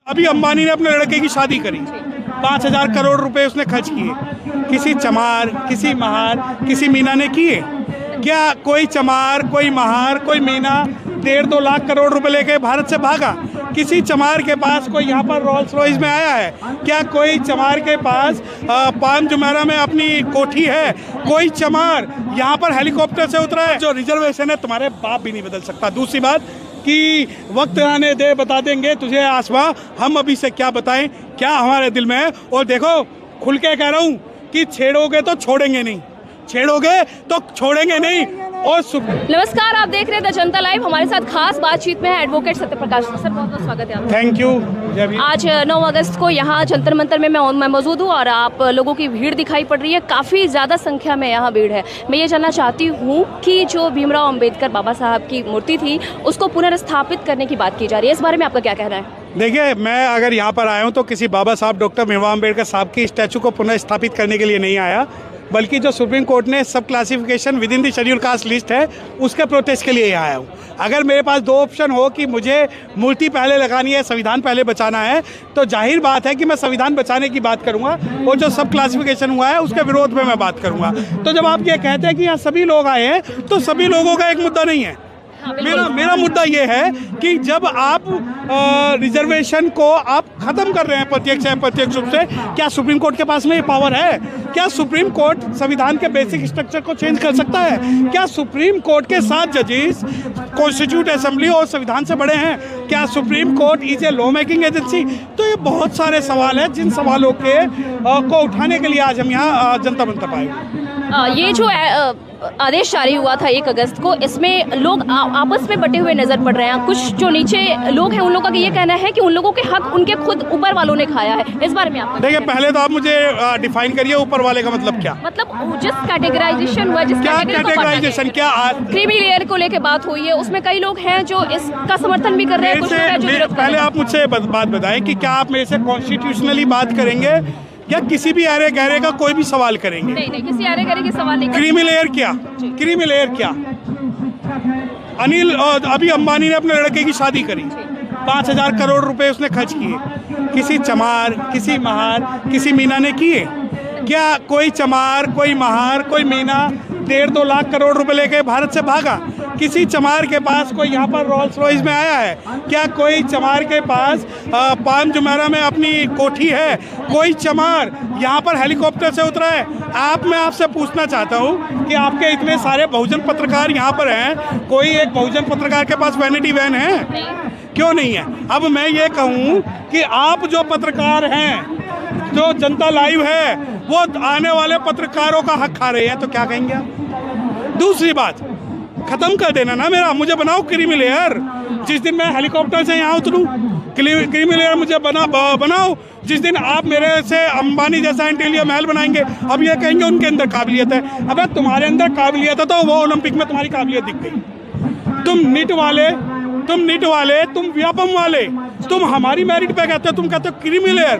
अभी अंबानी ने अपने लड़के की शादी करी, 5,000 करोड़ रुपए उसने खर्च किए। किसी चमार, किसी महार, किसी मीना ने किए क्या? कोई चमार, कोई महार, कोई मीना 1.5-2 लाख करोड़ रुपए लेके भारत से भागा? किसी चमार के पास कोई यहाँ पर रोल्स रॉयस में आया है क्या? कोई चमार के पास पान जुमेरा में अपनी कोठी है? कोई चमार यहाँ पर हेलीकॉप्टर से उतरा है? जो रिजर्वेशन है तुम्हारे बाप भी नहीं बदल सकता। दूसरी बात कि वक्त आने दे बता देंगे तुझे आसमां, हम अभी से क्या बताएं क्या हमारे दिल में है। और देखो खुल के कह रहा हूँ कि छेड़ोगे तो छोड़ेंगे नहीं, छेड़ोगे तो छोड़ेंगे नहीं। और नमस्कार, आप देख रहे हैं द जनता लाइव। हमारे साथ खास बातचीत में है एडवोकेट सत्यप्रकाश सर, बहुत बहुत स्वागत है आपका। Thank you. आज 9 अगस्त को यहाँ जंतर मंतर में मैं मौजूद हूँ और आप लोगों की भीड़ दिखाई पड़ रही है, काफ़ी ज़्यादा संख्या में यहाँ भीड़ है। मैं ये जानना चाहती हूँ कि जो भीमराव अंबेडकर बाबा साहब की मूर्ति थी उसको पुनर्स्थापित करने की बात की जा रही है, इस बारे में आपका क्या कहना है? देखिए, मैं अगर यहाँ पर आया हूँ तो किसी बाबा साहब डॉक्टर भीमराव अंबेडकर साहब की स्टैचू को पुनर्स्थापित करने के लिए नहीं आया, बल्कि जो सुप्रीम कोर्ट ने सब classification with in the schedule caste list है उसके प्रोटेस्ट के लिए यहाँ आया हूँ। अगर मेरे पास दो ऑप्शन हो कि मुझे मूर्ति पहले लगानी है, संविधान पहले बचाना है, तो जाहिर बात है कि मैं संविधान बचाने की बात करूँगा और जो सब क्लासिफिकेशन हुआ है उसके विरोध में मैं बात करूँगा। तो जब आप ये कहते हैं कि यहाँ सभी लोग आए हैं तो सभी लोगों का एक मुद्दा नहीं है। मेरा मुद्दा ये है कि जब आप रिजर्वेशन को आप खत्म कर रहे हैं प्रत्यक्ष या अप्रत्यक्ष रूप से, क्या सुप्रीम कोर्ट के पास में ये पावर है? क्या सुप्रीम कोर्ट संविधान के बेसिक स्ट्रक्चर को चेंज कर सकता है? क्या सुप्रीम कोर्ट के 7 जजेस कॉन्स्टिट्यूट असेंबली और संविधान से बड़े हैं? क्या supreme court is a law making agency? तो ये बहुत सारे सवाल हैं जिन सवालों के को उठाने के लिए आज हम यहाँ जनता मंत्र पाए। ये जो आदेश जारी हुआ था 1 अगस्त को, इसमें लोग आपस में बटे हुए नजर पड़ रहे हैं। कुछ जो नीचे लोग हैं उन लोगों का ये कहना है कि उन लोगों के हक उनके खुद ऊपर वालों ने खाया है, इस बारे में आप देखिए, पहले तो आप मुझे डिफाइन करिए ऊपर वाले का मतलब क्या? मतलब जिस कैटेगराइजेशन हुआ, जिस कैटेगराइजेशन क्या क्रीमी लेयर को लेकर बात हुई है, उसमें कई लोग हैं जो इसका समर्थन भी कर रहे हैं, कुछ लोग हैं जो विरोध कर रहे हैं। पहले आप मुझसे बात बताएं कि क्या आप मेरे से कॉन्स्टिट्यूशनली बात करेंगे या किसी भी अरे गहरे का कोई भी सवाल करेंगे? नहीं, किसी अरे गहरे के सवाल नहीं। क्रीमी लेयर क्या? क्रीमी लेयर क्या? अभी अंबानी ने अपने लड़के की शादी करी, 5,000 करोड़ रुपए उसने खर्च किए। किसी चमार, किसी महार, किसी मीना ने किए क्या? कोई चमार, कोई महार, कोई मीना 1.5-2 लाख करोड़ रुपए लेके भारत से भागा? किसी चमार के पास कोई यहाँ पर रोल्स रॉयस में आया है क्या? कोई चमार के पास पान जुमेरा में अपनी कोठी है? कोई चमार यहाँ पर हेलीकॉप्टर से उतरा है? मैं आपसे पूछना चाहता हूँ कि आपके इतने सारे बहुजन पत्रकार यहाँ पर हैं, कोई एक बहुजन पत्रकार के पास वैनिटी वैन है? क्यों नहीं है? अब मैं ये कहूँ कि आप जो पत्रकार हैं, जो जनता लाइव है, वो आने वाले पत्रकारों का हक खा रहे हैं, तो क्या कहेंगे आप? दूसरी बात, खत्म कर देना ना मेरा, मुझे बनाओ क्रीमी लेयर। जिस दिन मैं हेलीकॉप्टर से यहाँ उतरूँ, क्रीमी लेयर मुझे बनाओ। जिस दिन आप मेरे से अंबानी जैसा इंटीरियर महल बनाएंगे, अब ये कहेंगे उनके अंदर काबिलियत है। अबे तुम्हारे अंदर काबिलियत है तो वो ओलंपिक में तुम्हारी काबिलियत दिख गई। तुम निट वाले, तुम व्यापम वाले, तुम हमारी मेरिट पे कहते हो, तुम कहते हो क्रीमी लेयर।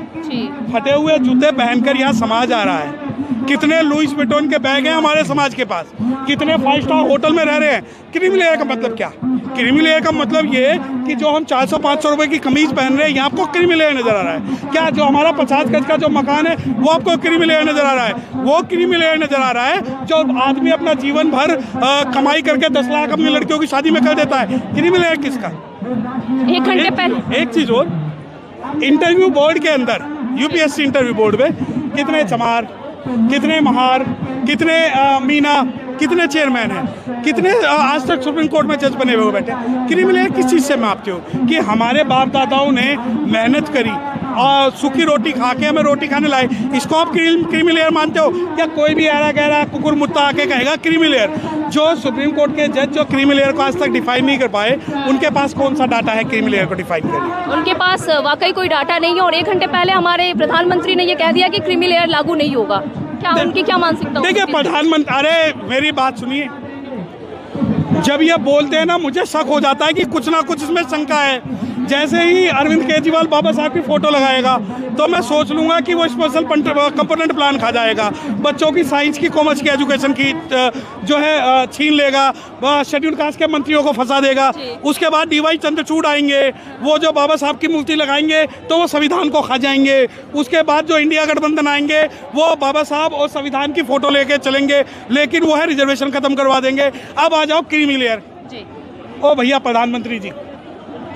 फटे हुए जूते पहनकर यहाँ समाज आ रहा है। कितने लुइस विटॉन के बैग हैं हमारे समाज के पास, कितने 5 स्टार होटल में रह रहे हैं। क्रीमी लेयर का मतलब क्या? क्रीमी लेयर का मतलब ये कि जो हम 400-500 रुपए की कमीज पहन रहे हैं, यहाँ आपको क्रीमी लेयर नजर आ रहा है क्या? जो हमारा 50 गज का जो मकान है वो आपको क्रीमी लेयर नजर आ रहा है? वो क्रीमी लेयर नजर आ रहा है जो आदमी अपना जीवन भर कमाई करके 10 लाख अपनी लड़कियों की शादी में कर देता है। क्रीमी लेयर किसका? 1 घंटे पहले एक चीज और, इंटरव्यू बोर्ड के अंदर, यूपीएससी इंटरव्यू बोर्ड में कितने चमार, कितने महार, कितने मीना, कितने चेयरमैन हैं, कितने आज तक सुप्रीम कोर्ट में जज बने हुए बैठे? क्रीमी लेयर किस चीज़ से मापते हो? कि हमारे बाप दादाओं ने मेहनत करी और सूखी रोटी खा के हमें रोटी खाने लाए, इसको आप क्रीमी लेयर मानते हो? क्या कोई भी ऐरा गहरा कुकुर मुत्ता आके कहेगा क्रीमी लेयर? जो सुप्रीम कोर्ट के जज जो क्रीमी लेयर को आज तक डिफाइन नहीं कर पाए, उनके पास कौन सा डाटा है क्रीमी लेयर को डिफाइन करने? उनके पास वाकई कोई डाटा नहीं है। और 1 घंटे पहले हमारे प्रधानमंत्री ने ये कह दिया कि क्रीमी लेयर लागू नहीं होगा। क्या उनकी क्या मानसिकता? देखिए, प्रधानमंत्री, अरे मेरी बात सुनिए, जब ये बोलते हैं ना, मुझे शक हो जाता है कि कुछ ना कुछ इसमें शंका है। जैसे ही अरविंद केजरीवाल बाबा साहब की फ़ोटो लगाएगा तो मैं सोच लूँगा कि वो स्पेशल कंपोनेंट प्लान खा जाएगा, बच्चों की साइंस की, कॉमर्स की, एजुकेशन की जो है छीन लेगा, शेड्यूल कास्ट के मंत्रियों को फंसा देगा। उसके बाद DY चंद्रचूड़ आएंगे, वो जो बाबा साहब की मूर्ति लगाएंगे तो वो संविधान को खा जाएंगे। उसके बाद जो इंडिया गठबंधन आएंगे वो बाबा साहब और संविधान की फ़ोटो लेके चलेंगे, लेकिन वो है रिजर्वेशन ख़त्म करवा देंगे। अब आ जाओ क्रीमी लेयर। ओ भैया प्रधानमंत्री जी,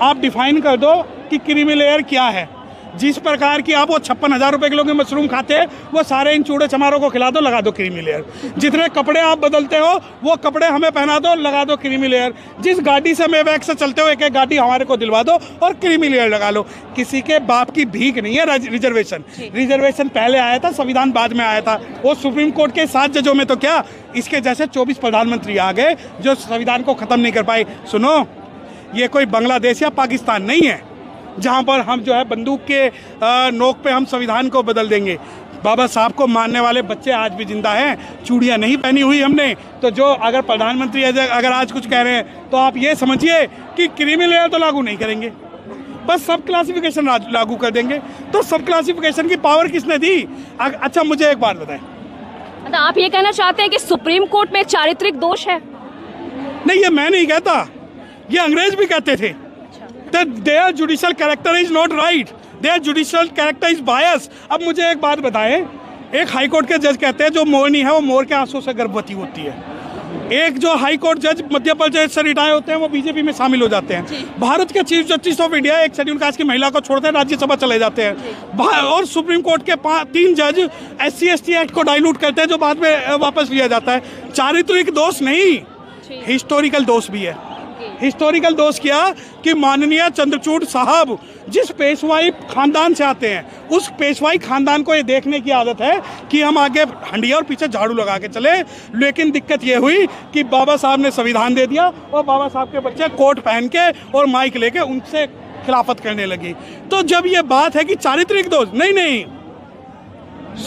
आप डिफाइन कर दो कि क्रीमी लेयर क्या है। जिस प्रकार की आप वो 56,000 रुपये किलो की मशरूम खाते हैं वो सारे इन चूड़े चमारों को खिला दो, लगा दो क्रीमी लेयर। जितने कपड़े आप बदलते हो वो कपड़े हमें पहना दो, लगा दो क्रीमी लेयर। जिस गाड़ी से मेबैक से चलते हो एक एक गाड़ी हमारे को दिलवा दो और क्रीमी लेयर लगा लो। किसी के बाप की भीख नहीं है रिजर्वेशन। रिजर्वेशन पहले आया था, संविधान बाद में आया था। वो सुप्रीम कोर्ट के 7 जजों में तो क्या, इसके जैसे 24 प्रधानमंत्री आ गए जो संविधान को ख़त्म नहीं कर पाए। सुनो, ये कोई बांग्लादेश या पाकिस्तान नहीं है जहाँ पर हम जो है बंदूक के नोक पे हम संविधान को बदल देंगे। बाबा साहब को मानने वाले बच्चे आज भी जिंदा हैं, चूड़ियाँ नहीं पहनी हुई हमने। तो जो अगर प्रधानमंत्री अगर आज कुछ कह रहे हैं तो आप ये समझिए कि क्रीमी लेयर तो लागू नहीं करेंगे, बस सब क्लासिफिकेशन लागू कर देंगे। तो सब क्लासिफिकेशन की पावर किसने दी? अच्छा मुझे एक बात बताएं, तो आप ये कहना चाहते हैं कि सुप्रीम कोर्ट में चारित्रिक दोष है? नहीं, ये मैं नहीं कहता, ये अंग्रेज भी कहते थे। Their judicial character is not right. Their judicial character is bias. अब मुझे एक बात बताएं, एक हाई कोर्ट के जज कहते हैं जो मोरनी है वो मोर के आंसू से गर्भवती होती है। एक जो हाई कोर्ट जज मध्य प्रदेश से रिटायर होते हैं वो बीजेपी में शामिल हो जाते हैं। भारत के चीफ जस्टिस ऑफ इंडिया एक शेड्यूल कास्ट की महिला को छोड़ते हैं, राज्यसभा चले जाते हैं। और सुप्रीम कोर्ट के 3 जज SC/ST एक्ट को डाइल्यूट करते हैं जो बाद में वापस लिया जाता है। चारित्रिक दोष नहीं, हिस्टोरिकल दोष भी है। हिस्टोरिकल दोष किया कि माननीय चंद्रचूड़ साहब जिस पेशवाई खानदान से आते हैं उस पेशवाई खानदान को ये देखने की आदत है कि हम आगे हंडिया और पीछे झाड़ू लगा के चले। लेकिन दिक्कत ये हुई कि बाबा साहब ने संविधान दे दिया और बाबा साहब के बच्चे कोट पहन के और माइक लेके उनसे खिलाफत करने लगी। तो जब ये बात है कि चारित्रिक दोष, नहीं,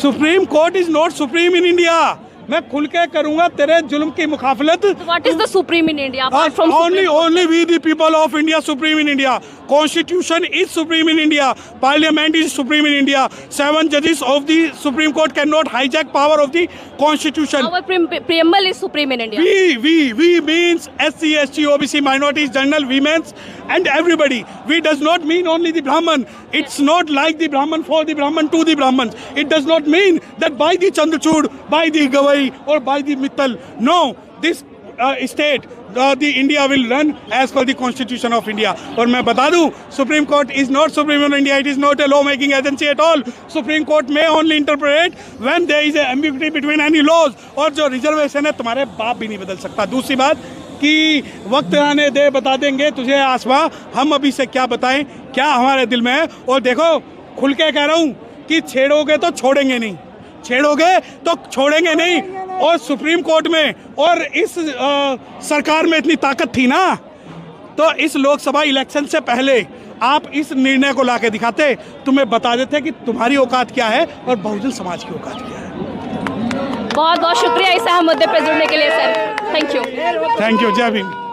supreme court is not supreme in India. मैं खुल के करूंगा तेरे जुल्म की मुखाफलत। What is the supreme in India? Only we the people of India supreme in India. Constitution is supreme in India. Parliament is supreme in India. 7 judges of the Supreme Court cannot hijack power of the Constitution. Our preamble is supreme in India. We means SC, ST, OBC, minorities, general, women's and everybody. We does not mean only the Brahman. It's not like the Brahman for the Brahman to the Brahmans. It does not mean that by the Chandrachud, by the Gawai or by the Mittal. No, this state, the India will run as per the Constitution of India. और मैं बता दूं, Supreme Court is not supreme in India. It is not a law-making agency at all. Supreme Court may only interpret when there is a ambiguity between any laws. और जो reservation है तुम्हारे बाप भी नहीं बदल सकता। दूसरी बात कि वक्त आने दे बता देंगे तुझे आसमां, हम अभी से क्या बताएं क्या हमारे दिल में है। और देखो खुल के कह रहा हूँ कि छेड़ोगे तो छोड़ेंगे नहीं, छेड़ोगे तो छोड़ेंगे नहीं। और सुप्रीम कोर्ट में और इस सरकार में इतनी ताकत थी ना, तो इस लोकसभा इलेक्शन से पहले आप इस निर्णय को लाके दिखाते, तुम्हें बता देते कि तुम्हारी औकात क्या है और बहुजन समाज की औकात क्या है। बहुत बहुत शुक्रिया इस अहम मुद्दे पर जुड़ने के लिए सर। Thank you. जय भीम।